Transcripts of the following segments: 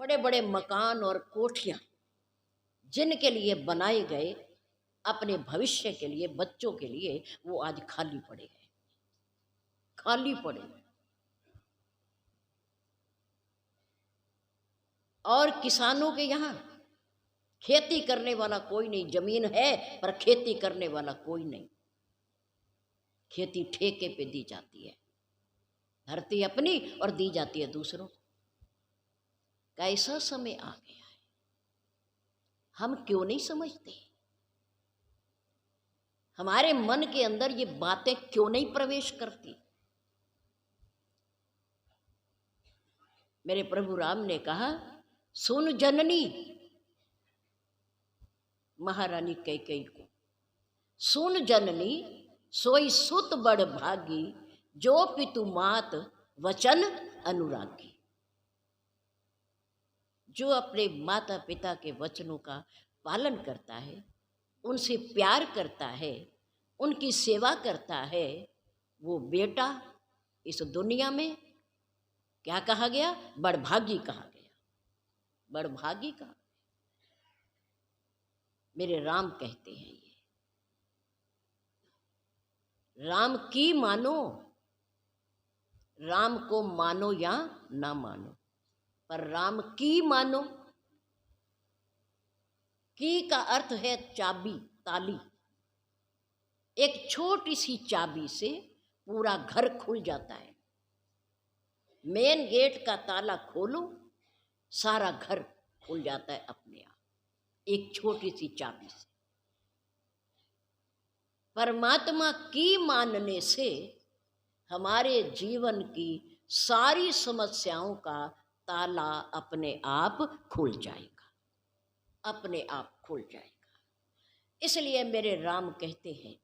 बड़े बड़े मकान और कोठियाँ जिनके लिए बनाए गए अपने भविष्य के लिए, बच्चों के लिए, वो आज खाली पड़े हैं, खाली पड़े हैं। और किसानों के यहाँ खेती करने वाला कोई नहीं, जमीन है पर खेती करने वाला कोई नहीं। खेती ठेके पे दी जाती है, धरती अपनी और दी जाती है दूसरों को। कैसा समय आ गया है, हम क्यों नहीं समझते? हमारे मन के अंदर ये बातें क्यों नहीं प्रवेश करती? मेरे प्रभु राम ने कहा, सुन जननी, महारानी कैकेयी को, सुन जननी सोई सुत बड़ भागी, जो पितु मात वचन अनुरागी। जो अपने माता पिता के वचनों का पालन करता है, उनसे प्यार करता है, उनकी सेवा करता है, वो बेटा इस दुनिया में क्या कहा गया? बड़भागी कहा गया, बड़भागी कहा। मेरे राम कहते हैं ये, राम की मानो, राम को मानो या ना मानो, पर राम की मानो। की का अर्थ है चाबी, ताली। एक छोटी सी चाबी से पूरा घर खुल जाता है। मेन गेट का ताला खोलो, सारा घर खुल जाता है अपने आप, एक छोटी सी चाबी से। परमात्मा की मानने से हमारे जीवन की सारी समस्याओं का ताला अपने आप खुल जाएगा, अपने आप खुल जाएगा। इसलिए मेरे राम कहते हैं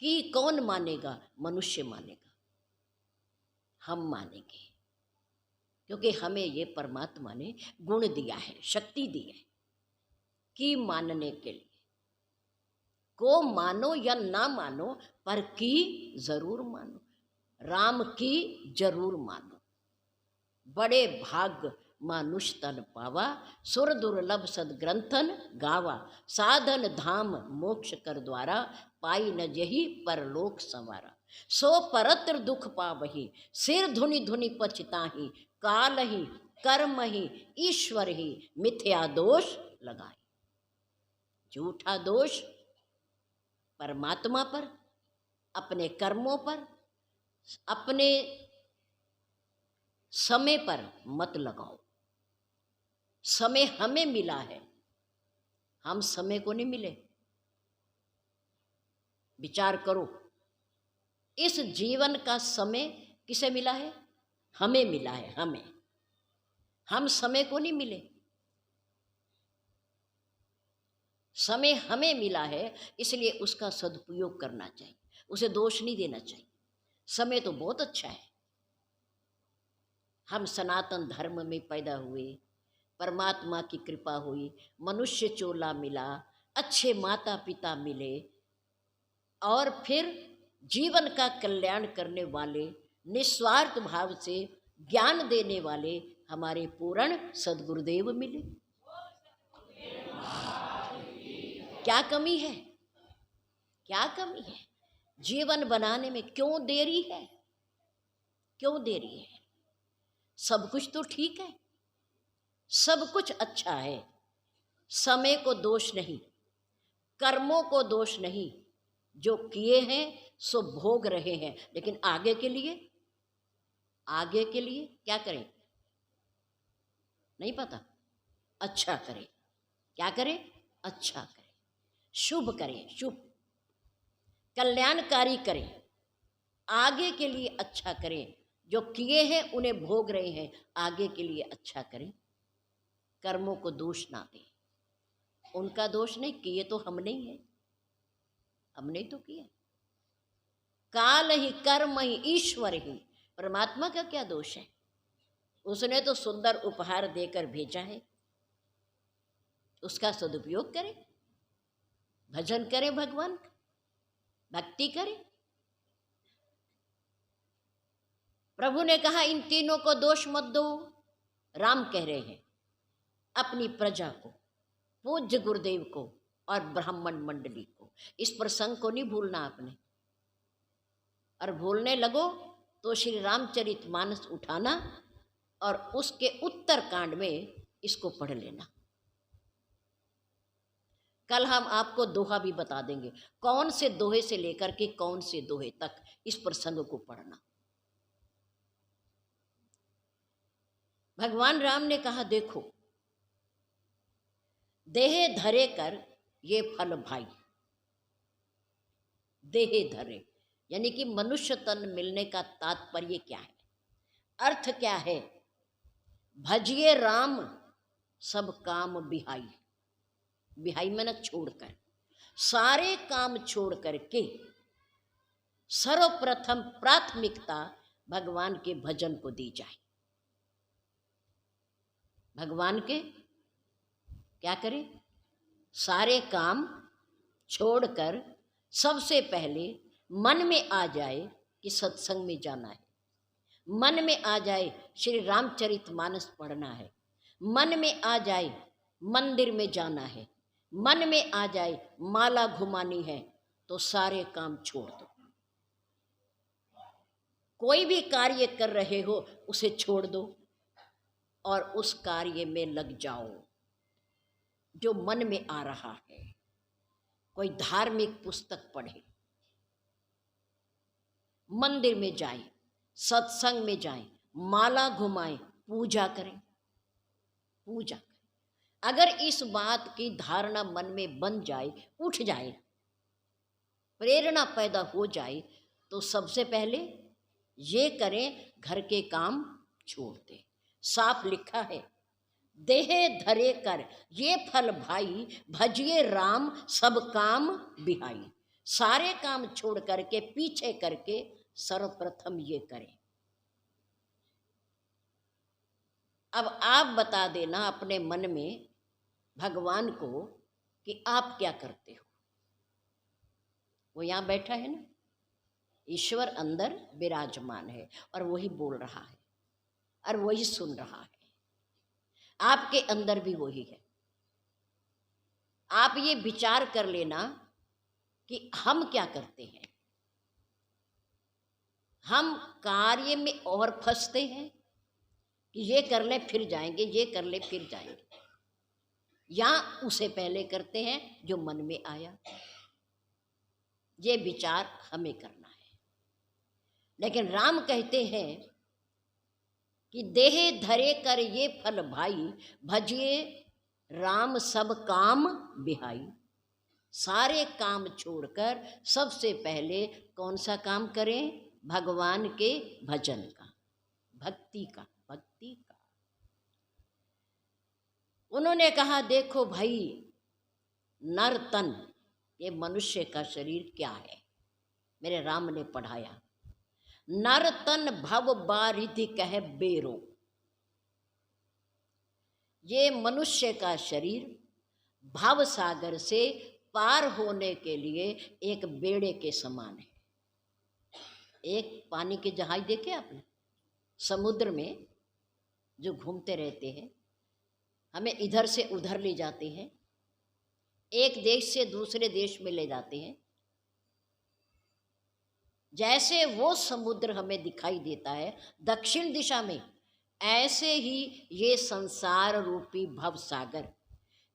कि कौन मानेगा? मनुष्य मानेगा, हम मानेंगे, क्योंकि हमें ये परमात्मा ने गुण दिया है, शक्ति दी है कि मानने के लिए। को मानो या ना मानो, पर की जरूर मानो, राम की जरूर मानो। बड़े भाग मानुष तन पावा, सुर दुर्लभ सदग्रंथन गावा, साधन धाम मोक्ष कर द्वारा, पाई न यही परलोक संवारा। सो परत्र दुख पावही, सिर धुनि धुनि पछताही, काल ही कर्म ही ईश्वर ही मिथ्या दोष लगाई। झूठा दोष परमात्मा पर, अपने कर्मों पर, अपने समय पर मत लगाओ। समय हमें मिला है, हम समय को नहीं मिले। विचार करो, इस जीवन का समय किसे मिला है? हमें मिला है, हमें। हम समय को नहीं मिले। समय हमें मिला है, इसलिए उसका सदुपयोग करना चाहिए, उसे दोष नहीं देना चाहिए। समय तो बहुत अच्छा है। हम सनातन धर्म में पैदा हुए, परमात्मा की कृपा हुई, मनुष्य चोला मिला, अच्छे माता पिता मिले, और फिर जीवन का कल्याण करने वाले, निस्वार्थ भाव से ज्ञान देने वाले हमारे पूर्ण सद्गुरुदेव मिले। क्या कमी है? क्या कमी है? जीवन बनाने में क्यों देरी है? क्यों देरी है? सब कुछ तो ठीक है, सब कुछ अच्छा है। समय को दोष नहीं, कर्मों को दोष नहीं, जो किए हैं सो भोग रहे हैं, लेकिन आगे के लिए, आगे के लिए क्या करें? नहीं पता। अच्छा करें। क्या करें? अच्छा करें, शुभ करें, शुभ कल्याणकारी करें, आगे के लिए अच्छा करें। जो किए हैं उन्हें भोग रहे हैं, आगे के लिए अच्छा करें। कर्मों को दोष ना दें, उनका दोष नहीं, किए तो हमने ही है, हमने तो किया। काल ही कर्म ही ईश्वर ही, परमात्मा का क्या दोष है? उसने तो सुंदर उपहार देकर भेजा है, उसका सदुपयोग करें, भजन करें, भगवान, भक्ति करें। प्रभु ने कहा इन तीनों को दोष मत दो। राम कह रहे हैं अपनी प्रजा को, पूज्य गुरुदेव को और ब्राह्मण मंडली को, इस प्रसंग को नहीं भूलना आपने। और भूलने लगो तो श्री रामचरितमानस उठाना और उसके उत्तर कांड में इसको पढ़ लेना। कल हम आपको दोहा भी बता देंगे, कौन से दोहे से लेकर के कौन से दोहे तक इस प्रसंग को पढ़ना। भगवान राम ने कहा देखो, देहे धरे कर ये फल भाई। देहे धरे यानी कि मनुष्य तन मिलने का तात्पर्य क्या है, अर्थ क्या है? भजिए राम सब काम बिहाई। बिहाई में न छोड़कर, सारे काम छोड़ करके सर्वप्रथम प्राथमिकता भगवान के भजन को दी जाए। भगवान के क्या करें? सारे काम छोड़कर सबसे पहले मन में आ जाए कि सत्संग में जाना है, मन में आ जाए श्री रामचरितमानस पढ़ना है, मन में आ जाए मंदिर में जाना है, मन में आ जाए माला घुमानी है, तो सारे काम छोड़ दो। कोई भी कार्य कर रहे हो उसे छोड़ दो और उस कार्य में लग जाओ जो मन में आ रहा है। कोई धार्मिक पुस्तक पढ़े, मंदिर में जाए, सत्संग में जाए, माला घुमाएं, पूजा करें, पूजा करें। अगर इस बात की धारणा मन में बन जाए, उठ जाए, प्रेरणा पैदा हो जाए, तो सबसे पहले ये करें, घर के काम छोड़ दें। साफ लिखा है, देहे धरे कर ये फल भाई, भजिए राम सब काम बिहाई। सारे काम छोड़ करके, पीछे करके सर्वप्रथम ये करें। अब आप बता देना अपने मन में भगवान को कि आप क्या करते हो। वो यहाँ बैठा है ना, ईश्वर अंदर विराजमान है और वही बोल रहा है और वही सुन रहा है। आपके अंदर भी वही है। आप ये विचार कर लेना कि हम क्या करते हैं। हम कार्य में और फंसते हैं कि ये कर ले फिर जाएंगे, ये कर ले फिर जाएंगे, या उसे पहले करते हैं जो मन में आया। ये विचार हमें करना है। लेकिन राम कहते हैं कि देहे धरे कर ये फल भाई, भजिए राम सब काम बिहाई। सारे काम छोड़कर सबसे पहले कौन सा काम करें? भगवान के भजन का, भक्ति का, भक्ति का। उन्होंने कहा देखो भाई, नर तन, ये मनुष्य का शरीर क्या है? मेरे राम ने पढ़ाया, नर तन भव बारिधि कह बेरो। ये मनुष्य का शरीर भव सागर से पार होने के लिए एक बेड़े के समान है। एक पानी के जहाज देखे आपने, समुद्र में जो घूमते रहते हैं, हमें इधर से उधर ले जाते हैं, एक देश से दूसरे देश में ले जाते हैं। जैसे वो समुद्र हमें दिखाई देता है दक्षिण दिशा में, ऐसे ही ये संसार रूपी भव सागर,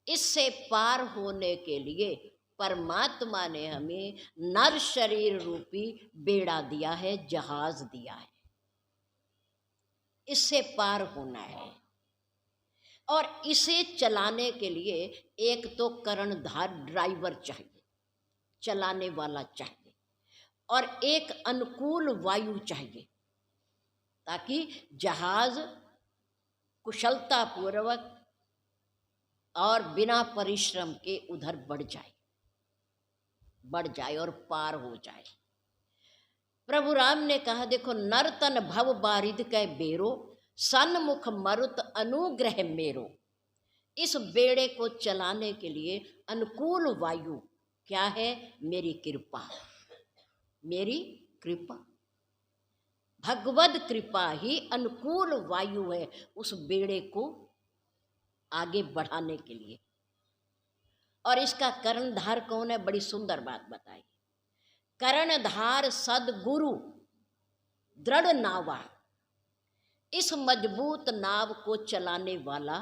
इससे पार होने के लिए परमात्मा ने हमें नर शरीर रूपी बेड़ा दिया है, जहाज दिया है। इससे पार होना है और इसे चलाने के लिए एक तो कर्णधार ड्राइवर चाहिए, चलाने वाला चाहिए, और एक अनुकूल वायु चाहिए ताकि जहाज कुशलतापूर्वक और बिना परिश्रम के उधर बढ़ जाए और पार हो जाए। प्रभु राम ने कहा देखो, नर तन भव बारिध कै बेरो, सन्मुख मरुत अनुग्रह मेरो। इस बेड़े को चलाने के लिए अनुकूल वायु क्या है? मेरी कृपा, मेरी कृपा। भगवद कृपा ही अनुकूल वायु है उस बेड़े को आगे बढ़ाने के लिए। और इसका कर्णधार कौन है? बड़ी सुंदर बात बताई। कर्णधार सदगुरु दृढ़ नावा, इस मजबूत नाव को चलाने वाला,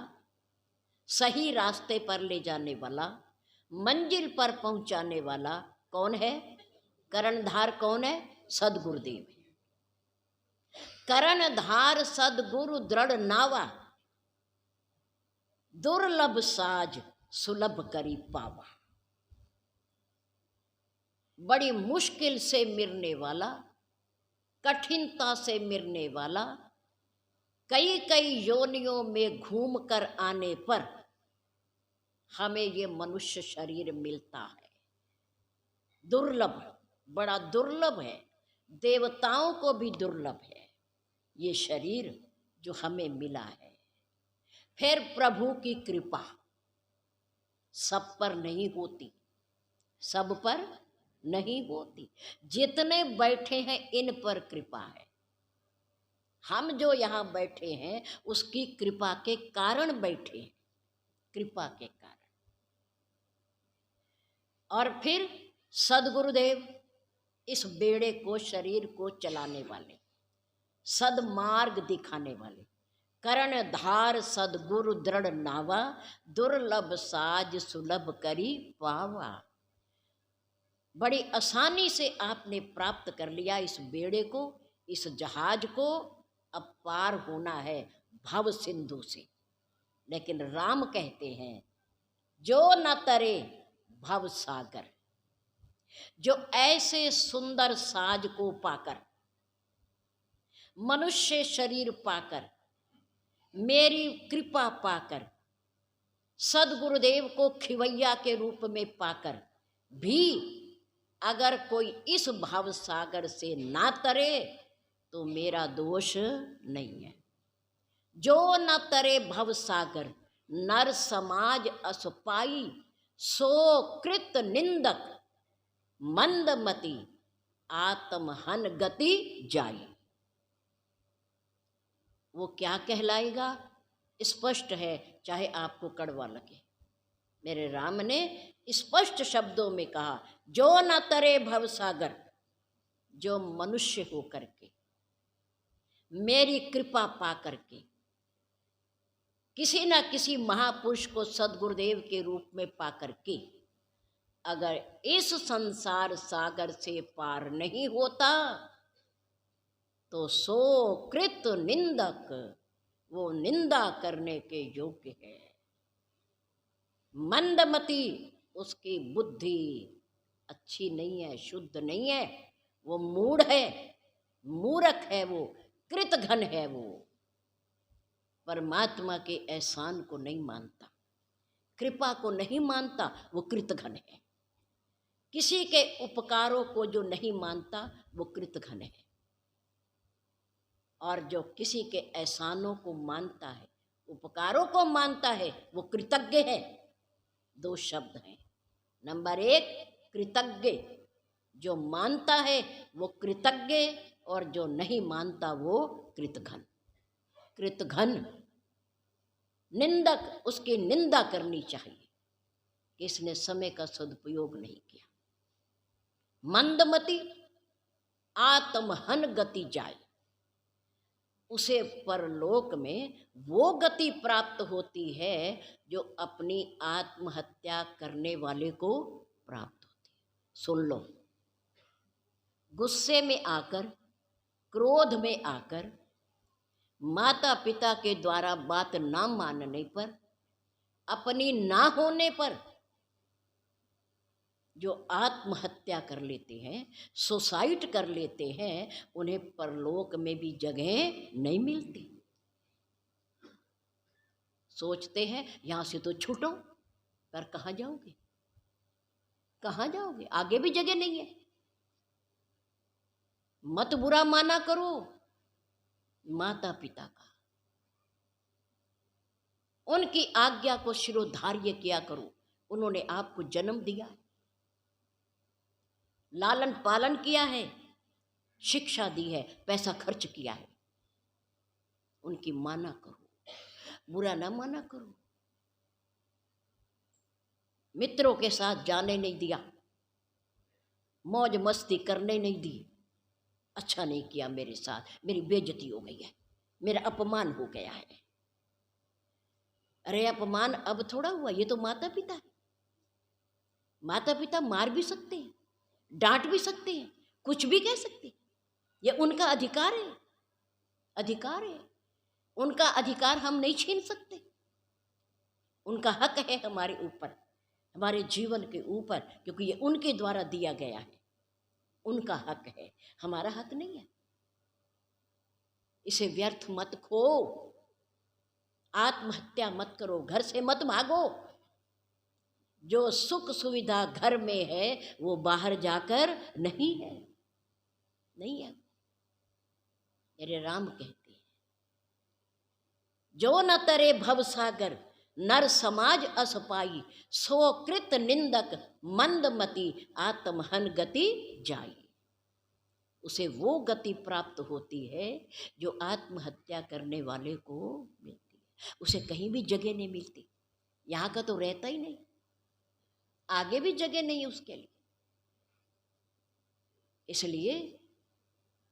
सही रास्ते पर ले जाने वाला, मंजिल पर पहुंचाने वाला कौन है? कर्णधार कौन है? सदगुरुदेव है। कर्णधार सदगुरु दृढ़ नावा, दुर्लभ साज सुलभ करी पावा। बड़ी मुश्किल से मिलने वाला, कठिनता से मिलने वाला, कई कई योनियों में घूम कर आने पर हमें ये मनुष्य शरीर मिलता है। दुर्लभ, बड़ा दुर्लभ है, देवताओं को भी दुर्लभ है ये शरीर जो हमें मिला है। फिर प्रभु की कृपा सब पर नहीं होती, सब पर नहीं होती। जितने बैठे हैं इन पर कृपा है। हम जो यहाँ बैठे हैं उसकी कृपा के कारण बैठे हैं, कृपा के कारण। और फिर सदगुरुदेव इस बेड़े को, शरीर को चलाने वाले, सदमार्ग दिखाने वाले, कर्णधार सदगुरु दृढ़ नावा, दुर्लभ साज सुलभ करी पावा। बड़ी आसानी से आपने प्राप्त कर लिया इस बेड़े को, इस जहाज को। अब पार होना है भव सिंधु से। लेकिन राम कहते हैं जो न तरे भव सागर, जो ऐसे सुंदर साज को पाकर, मनुष्य शरीर पाकर, मेरी कृपा पाकर, सदगुरुदेव को खिवैया के रूप में पाकर भी अगर कोई इस भाव सागर से ना तरे तो मेरा दोष नहीं है। जो न तरे भव सागर, नर समाज असपाई, सो कृत निंदक मंदमती, आत्महन गति जाई। वो क्या कहलाएगा? स्पष्ट है, चाहे आपको कड़वा लगे। मेरे राम ने स्पष्ट शब्दों में कहा, जो न तरे भव सागर, जो मनुष्य हो करके, मेरी कृपा पा करके, किसी न किसी महापुरुष को सदगुरुदेव के रूप में पा करके अगर इस संसार सागर से पार नहीं होता तो सो कृत निंदक, वो निंदा करने के योग्य है। मंदमती, उसकी बुद्धि अच्छी नहीं है, शुद्ध नहीं है, वो मूढ़ है, मूर्ख है, वो कृतघ्न है। वो परमात्मा के एहसान को नहीं मानता, कृपा को नहीं मानता, वो कृतघ्न है। किसी के उपकारों को जो नहीं मानता वो कृतघ्न है। और जो किसी के एहसानों को मानता है, उपकारों को मानता है, वो कृतज्ञ है। दो शब्द हैं। नंबर एक कृतज्ञ, जो मानता है वो कृतज्ञ, और जो नहीं मानता वो कृतघ्न। कृतघ्न निंदक, उसकी निंदा करनी चाहिए कि इसने समय का सदुपयोग नहीं किया। मंदमती, आत्महन गति जाए, उसे परलोक में वो गति प्राप्त होती है जो अपनी आत्महत्या करने वाले को प्राप्त होती है। सुन लो, गुस्से में आकर, क्रोध में आकर, माता पिता के द्वारा बात ना मानने पर, अपनी ना होने पर जो आत्महत्या कर लेते हैं, सुसाइड कर लेते हैं, उन्हें परलोक में भी जगह नहीं मिलती। सोचते हैं यहाँ से तो छूटो, पर कहाँ जाओगे? कहाँ जाओगे? आगे भी जगह नहीं है। मत बुरा माना करो माता पिता का, उनकी आज्ञा को शिरोधार्य किया करो। उन्होंने आपको जन्म दिया, लालन पालन किया है, शिक्षा दी है, पैसा खर्च किया है, उनकी माना करो, बुरा ना माना करो। मित्रों के साथ जाने नहीं दिया, मौज मस्ती करने नहीं दी, अच्छा नहीं किया मेरे साथ, मेरी बेइज्जती हो गई है, मेरा अपमान हो गया है। अरे अपमान अब थोड़ा हुआ, ये तो माता पिता है। माता पिता मार भी सकते हैं, डांट भी सकते हैं, कुछ भी कह सकते हैं, ये उनका अधिकार है, अधिकार है, उनका अधिकार हम नहीं छीन सकते। उनका हक है हमारे ऊपर, हमारे जीवन के ऊपर, क्योंकि ये उनके द्वारा दिया गया है, उनका हक है, हमारा हक नहीं है। इसे व्यर्थ मत खो, आत्महत्या मत करो, घर से मत भागो। जो सुख सुविधा घर में है वो बाहर जाकर नहीं है, नहीं है। मेरे राम कहते हैं, जो न तरे भव सागर नर समाज अस पाई, सो कृत निंदक मंदमति आत्महन गति जाई। उसे वो गति प्राप्त होती है जो आत्महत्या करने वाले को मिलती है। उसे कहीं भी जगह नहीं मिलती, यहाँ का तो रहता ही नहीं, आगे भी जगह नहीं उसके लिए। इसलिए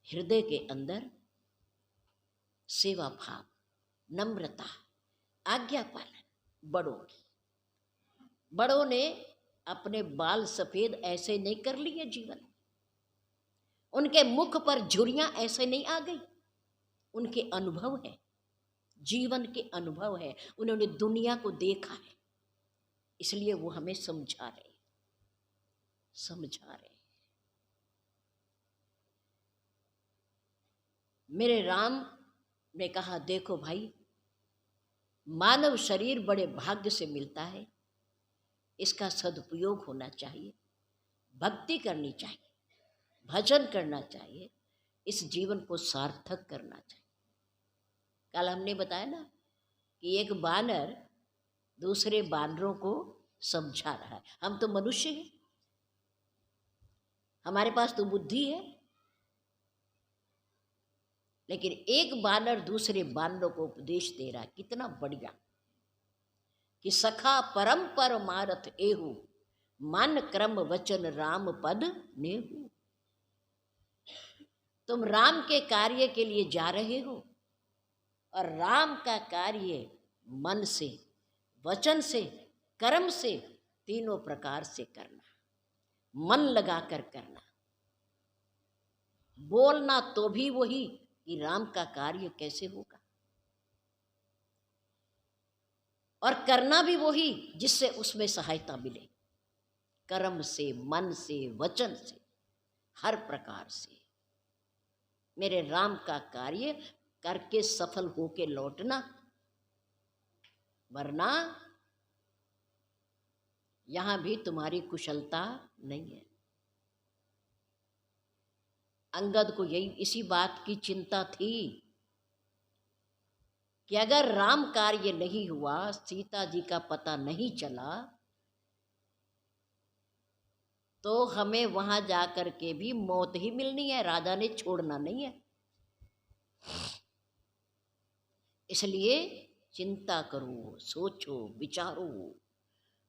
हृदय के अंदर सेवा भाव, नम्रता, आज्ञा पालन, बड़ों की। बड़ों ने अपने बाल सफेद ऐसे नहीं कर लिए जीवन, उनके मुख पर झुर्रियां ऐसे नहीं आ गई, उनके अनुभव है, जीवन के अनुभव है, उन्होंने दुनिया को देखा है, इसलिए वो हमें समझा रहे, समझा रहे। मेरे राम ने कहा, देखो भाई, मानव शरीर बड़े भाग्य से मिलता है, इसका सदुपयोग होना चाहिए, भक्ति करनी चाहिए, भजन करना चाहिए, इस जीवन को सार्थक करना चाहिए। कल हमने बताया ना कि एक बानर दूसरे बानरों को समझा रहा है। हम तो मनुष्य हैं, हमारे पास तो बुद्धि है, लेकिन एक बानर दूसरे बानरों को उपदेश दे रहा है, कितना बढ़िया, कि सखा परम पर मारथ एहु, मन क्रम वचन राम पद नेहु। तुम राम के कार्य के लिए जा रहे हो, और राम का कार्य मन से, वचन से, कर्म से, तीनों प्रकार से करना, मन लगाकर करना। बोलना तो भी वही कि राम का कार्य कैसे होगा, और करना भी वही जिससे उसमें सहायता मिले, कर्म से, मन से, वचन से, हर प्रकार से। मेरे राम का कार्य करके सफल होके लौटना, वरना यहां भी तुम्हारी कुशलता नहीं है। अंगद को यही इसी बात की चिंता थी कि अगर राम कार्य नहीं हुआ, सीता जी का पता नहीं चला, तो हमें वहां जाकर के भी मौत ही मिलनी है, राजा ने छोड़ना नहीं है। इसलिए चिंता करो, सोचो, विचारो,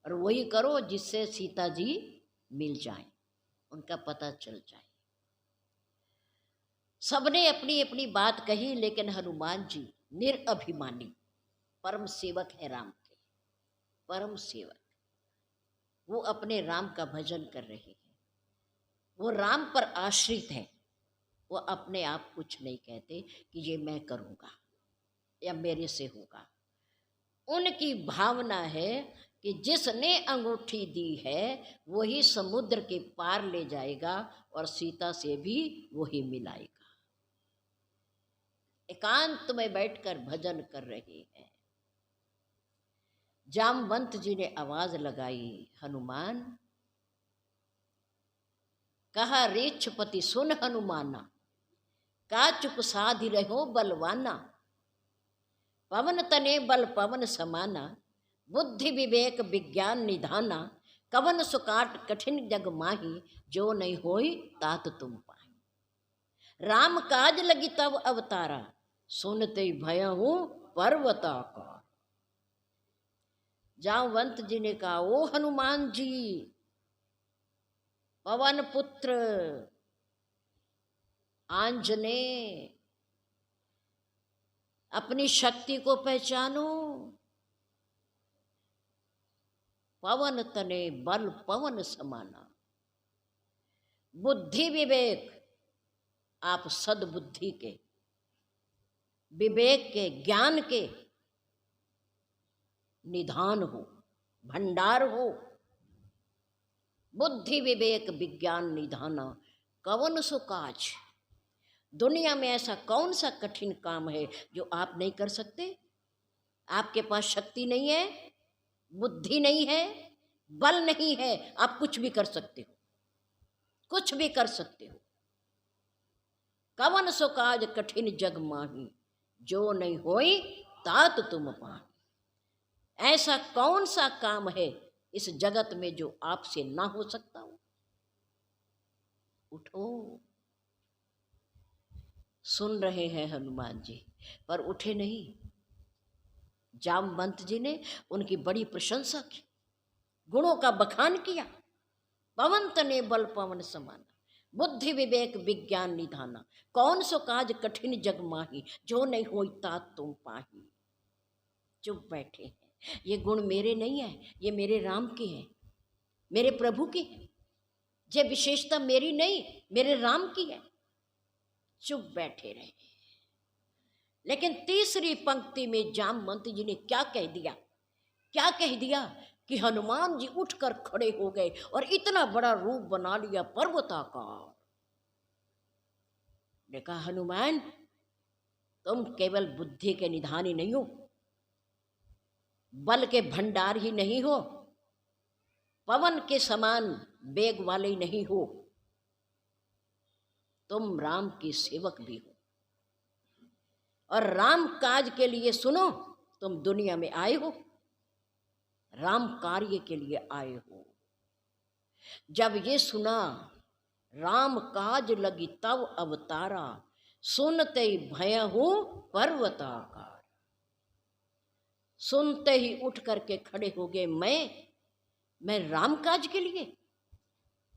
और वही करो जिससे सीता जी मिल जाए, उनका पता चल जाए। सबने अपनी अपनी बात कही, लेकिन हनुमान जी निरअभिमानी परम सेवक है राम के, परम सेवक, वो अपने राम का भजन कर रहे हैं, वो राम पर आश्रित है, वो अपने आप कुछ नहीं कहते कि ये मैं करूँगा या मेरे से होगा। उनकी भावना है कि जिसने अंगूठी दी है वही समुद्र के पार ले जाएगा और सीता से भी वही मिलाएगा। एकांत में बैठकर भजन कर रहे हैं। जामवंत जी ने आवाज लगाई, हनुमान। कहा, रेछपति सुन हनुमाना, का चुप साधि रहो बलवाना। पवन तने बल पवन समाना, बुद्धि विवेक विज्ञान निधाना। कवन सुकाट कठिन जग माही, जो नहीं होई तात तुम पाही। राम काज लगी तब अवतारा, सुनते ही भय हूँ पर्वताकार। जामवंत जी ने कहा, ओ हनुमान जी, पवन पुत्र आंजनेय, अपनी शक्ति को पहचानो। पवन तने बल पवन समाना, बुद्धि विवेक, आप सद्बुद्धि के, विवेक के, ज्ञान के निधान हो, भंडार हो। बुद्धि विवेक विज्ञान निधाना, कवन सो काज। दुनिया में ऐसा कौन सा कठिन काम है जो आप नहीं कर सकते? आपके पास शक्ति नहीं है, बुद्धि नहीं है, बल नहीं है, आप कुछ भी कर सकते हो, कुछ भी कर सकते हो। कवन सो काज कठिन जग माही, जो नहीं होई तात तुम पाही। ऐसा कौन सा काम है इस जगत में जो आपसे ना हो सकता हो? उठो। सुन रहे हैं हनुमान जी, पर उठे नहीं। जामवंत जी ने उनकी बड़ी प्रशंसा की, गुणों का बखान किया। पवन तने बल पवन समाना, बुद्धि विवेक विज्ञान निधाना, कौन सो काज कठिन जग माही, जो नहीं होई तात तुम पाही। चुप बैठे हैं। ये गुण मेरे नहीं है, ये मेरे राम के हैं, मेरे प्रभु की है। ये विशेषता मेरी नहीं, मेरे राम की है। चुप बैठे रहे। लेकिन तीसरी पंक्ति में जामवंत जी ने क्या कह दिया? क्या कह दिया कि हनुमान जी उठकर खड़े हो गए और इतना बड़ा रूप बना लिया पर्वताकार। देखा, हनुमान तुम केवल बुद्धि के निधान ही नहीं हो, बल के भंडार ही नहीं हो, पवन के समान वेग वाले ही नहीं हो, तुम राम की सेवक भी हो। और राम काज के लिए सुनो, तुम दुनिया में आए हो, राम कार्य के लिए आए हो। जब ये सुना, राम काज लगी तब अवतारा, सुनते ही भय हूँ पर्वताकार। सुनते ही उठ करके खड़े हो गए, मैं राम काज के लिए,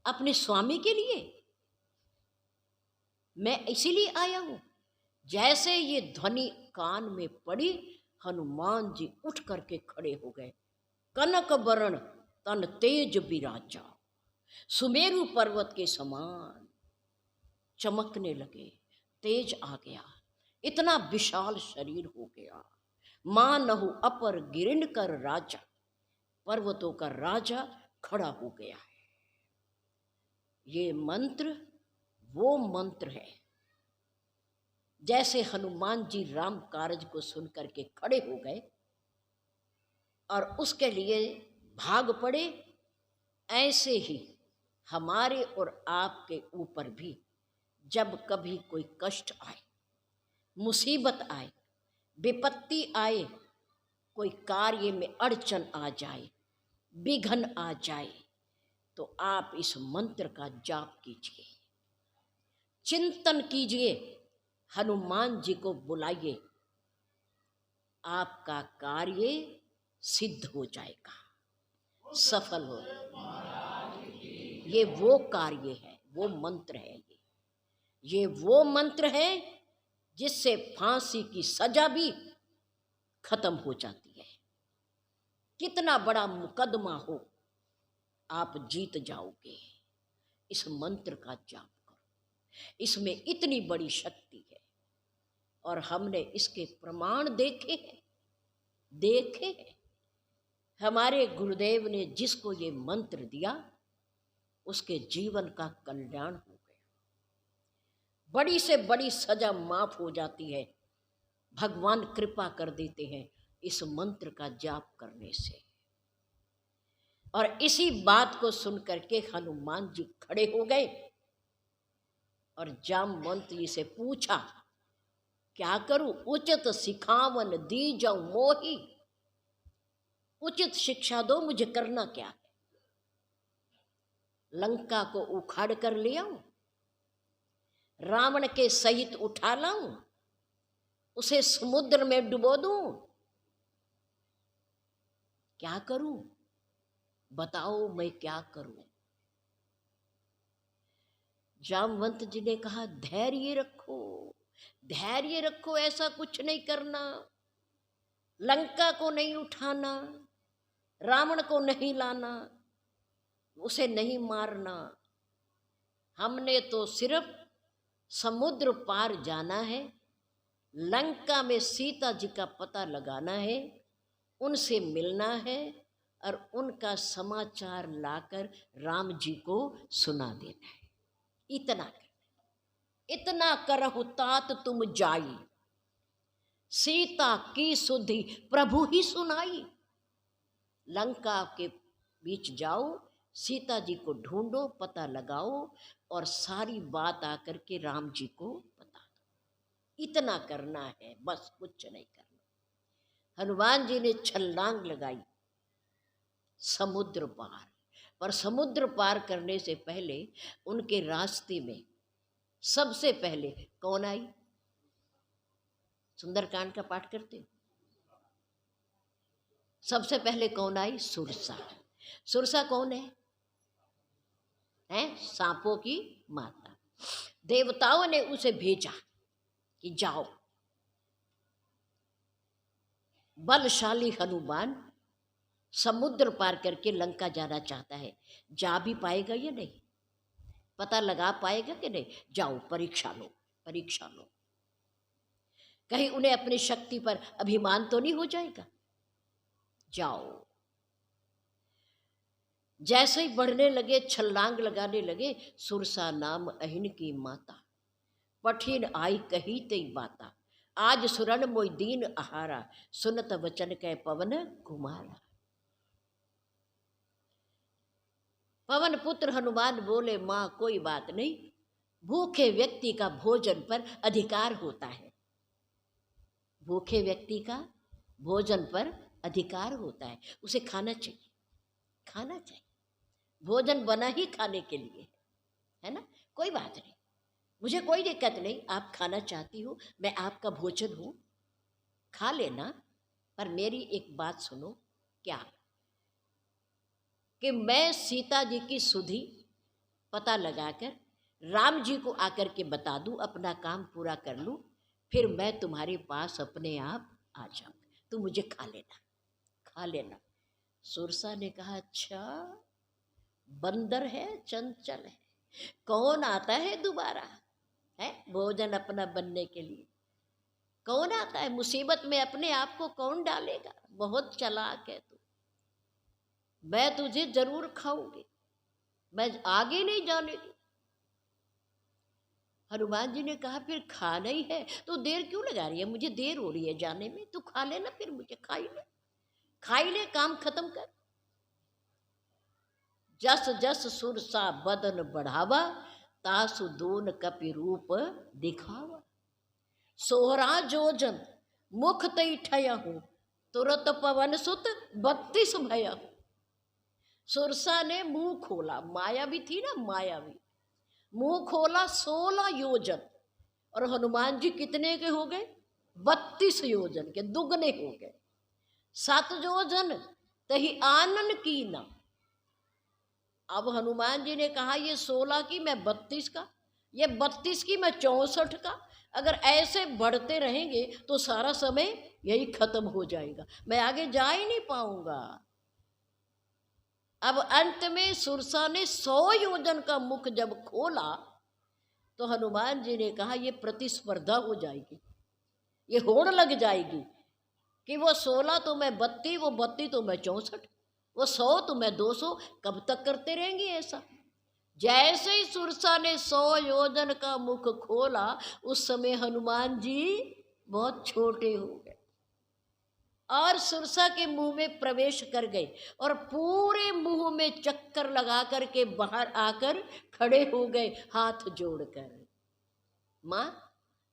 अपने स्वामी के लिए मैं इसीलिए आया हूं। जैसे ये ध्वनि कान में पड़ी, हनुमान जी उठ करके खड़े हो गए। कनक वरण तन तेज विराजा, सुमेरु पर्वत के समान चमकने लगे, तेज आ गया, इतना विशाल शरीर हो गया। मानहु अपर गिरिन कर राजा, पर्वतों का राजा खड़ा हो गया है। ये मंत्र वो मंत्र है। जैसे हनुमान जी राम कार्य को सुनकर के खड़े हो गए और उसके लिए भाग पड़े, ऐसे ही हमारे और आपके ऊपर भी जब कभी कोई कष्ट आए, मुसीबत आए, विपत्ति आए, कोई कार्य में अड़चन आ जाए, विघ्न आ जाए, तो आप इस मंत्र का जाप कीजिए, चिंतन कीजिए, हनुमान जी को बुलाइए, आपका कार्य सिद्ध हो जाएगा, सफल हो। ये वो कार्य है, वो मंत्र है, ये वो मंत्र है जिससे फांसी की सजा भी खत्म हो जाती है। कितना बड़ा मुकदमा हो, आप जीत जाओगे। इस मंत्र का जाप करो, इसमें इतनी बड़ी शक्ति है और हमने इसके प्रमाण देखे हैं। हमारे गुरुदेव ने जिसको ये मंत्र दिया, उसके जीवन का कल्याण हो गया, बड़ी से बड़ी सजा माफ हो जाती है, भगवान कृपा कर देते हैं इस मंत्र का जाप करने से। और इसी बात को सुनकर के हनुमान जी खड़े हो गए और जामवंत जी से पूछा, क्या करूं? उचित सिखावन दीजौ मोही, उचित शिक्षा दो, मुझे करना क्या है? लंका को उखाड़ कर ले आऊं, रावण के सहित उठा लाऊं, उसे समुद्र में डुबो दूं, क्या करूं? बताओ मैं क्या करूं? जामवंत जी ने कहा धैर्य रखो, धैर्य रखो, ऐसा कुछ नहीं करना, लंका को नहीं उठाना, रावण को नहीं लाना, उसे नहीं मारना, हमने तो सिर्फ समुद्र पार जाना है, लंका में सीता जी का पता लगाना है, उनसे मिलना है और उनका समाचार लाकर राम जी को सुना देना है। इतना करहु तात तुम जाई, सीता की सुधि प्रभु ही सुनाई। लंका के बीच जाओ, सीता जी को ढूंढो, पता लगाओ और सारी बात आकर के राम जी को बता दो। इतना करना है, बस कुछ नहीं करना। हनुमान जी ने छलांग लगाई समुद्र पार, पर समुद्र पार करने से पहले उनके रास्ते में सबसे पहले कौन आई? सुंदरकांड का पाठ करते हो? सबसे पहले कौन आई? सुरसा। सुरसा कौन है? सांपों की माता। देवताओं ने उसे भेजा कि जाओ, बलशाली हनुमान समुद्र पार करके लंका जाना चाहता है, जा भी पाएगा या नहीं, पता लगा पाएगा कि नहीं? जाओ, परीक्षा लो, परीक्षा लो, कहीं उन्हें अपनी शक्ति पर अभिमान तो नहीं हो जाएगा। जाओ। जैसे ही बढ़ने लगे, छलांग लगाने लगे, सुरसा नाम अहिन की माता, पठिन आई कही तेई बाता, आज सुरन मोय दीन आहारा, सुनत वचन कै पवन कुमारा। पवन पुत्र हनुमान बोले, माँ कोई बात नहीं, भूखे व्यक्ति का भोजन पर अधिकार होता है, भूखे व्यक्ति का भोजन पर अधिकार होता है, उसे खाना चाहिए, खाना चाहिए, भोजन बना ही खाने के लिए है ना। कोई बात नहीं, मुझे कोई दिक्कत नहीं, आप खाना चाहती हो, मैं आपका भोजन हूँ, खा लेना, पर मेरी एक बात सुनो। क्या? कि मैं सीता जी की सुधि पता लगाकर राम जी को आकर के बता दूं, अपना काम पूरा कर लूं, फिर मैं तुम्हारे पास अपने आप आ जाऊंगा, तुम मुझे खा लेना, खा लेना। सुरसा ने कहा, अच्छा बंदर है, चंचल है, कौन आता है दोबारा है भोजन अपना बनने के लिए? कौन आता है? मुसीबत में अपने आप को कौन डालेगा? बहुत चालाक है तू, मैं तुझे जरूर खाऊंगी, मैं आगे नहीं जाने दूँ। हनुमान जी ने कहा, फिर खाना ही है तो देर क्यों लगा रही है, मुझे देर हो रही है जाने में, तू खा लेना, फिर मुझे खाई ले, खाई ले, काम खत्म कर। जस जस सुरसा बदन बढ़ावा, तासु दोन कपि रूप दिखावा, सोहरा जोजन मुख तई ठया हूँ, तुरत पवन सुत 32 भया हूँ। सुरसा ने मुंह खोला, मायावी थी ना, मायावी, मुंह खोला 16 योजन, और हनुमान जी कितने के हो गए? 32 योजन के, दुगने हो गए। 7 योजन तही आनन की ना। अब हनुमान जी ने कहा, ये 16 की, मैं 32 का, ये 32 की, मैं 64 का, अगर ऐसे बढ़ते रहेंगे तो सारा समय यही खत्म हो जाएगा, मैं आगे जा ही नहीं पाऊंगा। अब अंत में सुरसा ने 100 योजन का मुख जब खोला तो हनुमान जी ने कहा, ये प्रतिस्पर्धा हो जाएगी, ये होड़ लग जाएगी कि वो 16 तो मैं 32, वो 32 तो मैं 64, वो 100 तो मैं 200, कब तक करते रहेंगे ऐसा? जैसे ही सुरसा ने 100 योजन का मुख खोला, उस समय हनुमान जी बहुत छोटे हो गए और सुरसा के मुंह में प्रवेश कर गए और पूरे मुंह में चक्कर लगा कर के बाहर आकर खड़े हो गए, हाथ जोड़कर। माँ,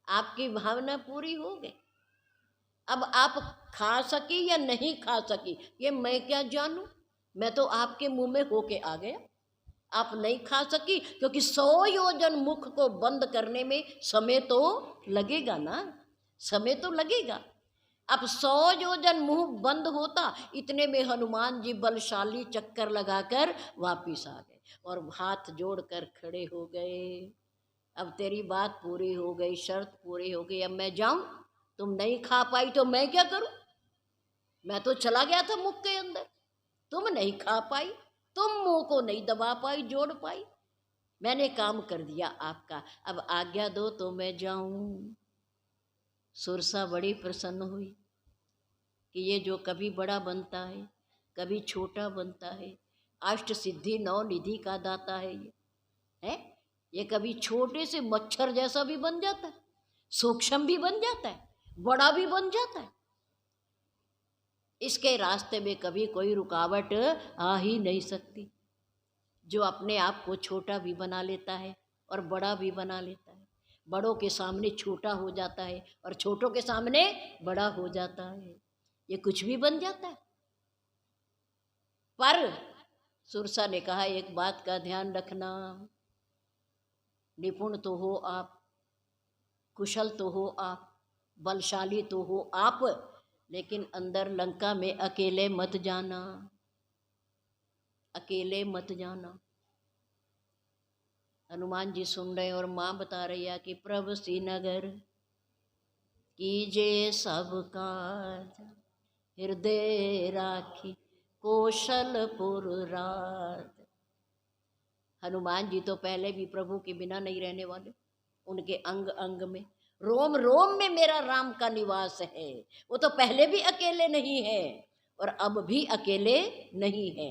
आपकी भावना पूरी हो गई, अब आप खा सकी या नहीं खा सकी ये मैं क्या जानूं, मैं तो आपके मुंह में होके आ गया। आप नहीं खा सकी क्योंकि 100 योजन मुख को बंद करने में समय तो लगेगा ना, समय तो लगेगा। अब 100 योजन मुंह बंद होता, इतने में हनुमान जी बलशाली चक्कर लगाकर वापिस आ गए और हाथ जोड़कर खड़े हो गए। अब तेरी बात पूरी हो गई, शर्त पूरी हो गई, अब मैं जाऊं? तुम नहीं खा पाई तो मैं क्या करूं? मैं तो चला गया था मुख के अंदर, तुम नहीं खा पाई, तुम मुंह को नहीं दबा पाई, जोड़ पाई, मैंने काम कर दिया आपका, अब आज्ञा दो तो मैं जाऊं। सुरसा बड़ी प्रसन्न हुई कि ये जो कभी बड़ा बनता है कभी छोटा बनता है, अष्ट सिद्धि नौ निधि का दाता है ये, है ये कभी छोटे से मच्छर जैसा भी बन जाता है, सूक्ष्म भी बन जाता है, बड़ा भी बन जाता है। इसके रास्ते में कभी कोई रुकावट आ ही नहीं सकती। जो अपने आप को छोटा भी बना लेता है और बड़ा भी बना लेता है, बड़ों के सामने छोटा हो जाता है और छोटों के सामने बड़ा हो जाता है, ये कुछ भी बन जाता है। पर सुरसा ने कहा एक बात का ध्यान रखना, निपुण तो हो आप, कुशल तो हो आप, बलशाली तो हो आप, लेकिन अंदर लंका में अकेले मत जाना, अकेले मत जाना। हनुमान जी सुन रहे और माँ बता रही है कि प्रभु श्रीनगर कीजे सब काज, हृदय राखी कौशलपुर राज। हनुमान जी तो पहले भी प्रभु के बिना नहीं रहने वाले, उनके अंग अंग में रोम रोम में मेरा राम का निवास है। वो तो पहले भी अकेले नहीं है और अब भी अकेले नहीं है।